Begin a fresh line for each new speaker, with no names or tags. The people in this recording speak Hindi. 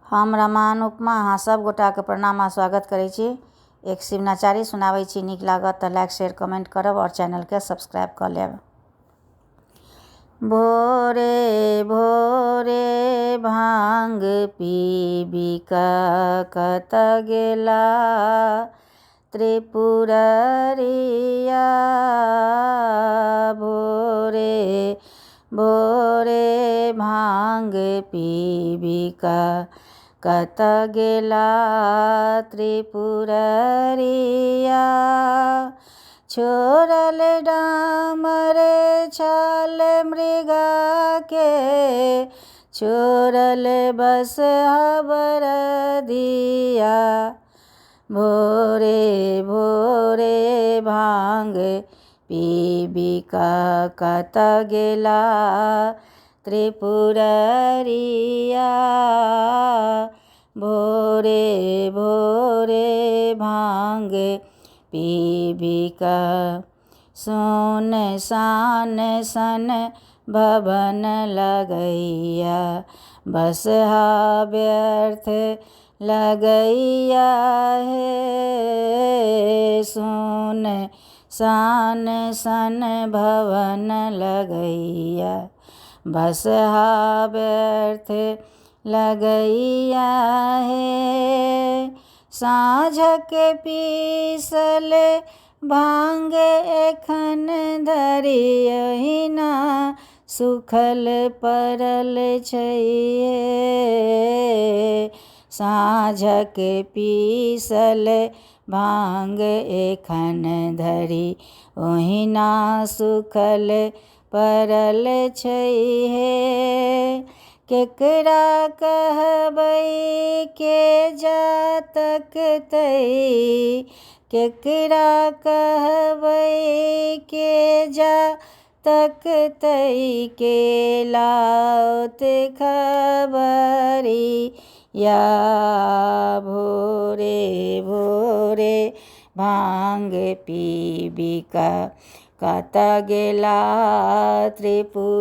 हम रमान उपमा अहाँ सब गोटाके प्रणाम आ स्वागत करै छी। एक शिवनाचारी सुनाबै छी, नीक लागत तऽ लाइक शेयर कमेंट करब और चैनलके सब्सक्राइब कऽ लेब। भोरे भोरे भांग पीबी कत गेला त्रिपुररिया। भोरे भोरे भांग पीबी कत गेला त्रिपुररिया। छोड़ल डामर छाल मृगा के, छोड़ल बसहा बरदिया। भोरे भोरे भांग पीबी कत गेला त्रिपुररिया। भोरे भोरे भांग पीबी सोन सान सन भवन लगैया। बसहा व्यर्थ लगैया हे, सोन सान सन भवन लगैया। बसहा व्यर्थ लगैया हे, साँझक पीसल भांग एखन धरि अहिना सुखल पड़ल छै। साँझक पीसल भांग एखन धरि ओहिना सुखल पड़ल छै। केकरा कहबै के जातक तै, केकरा कहबै के जातक तै, के लाओत खबरिया। भोरे भोरे भांग पीबी कत गेला त्रिपुररिया।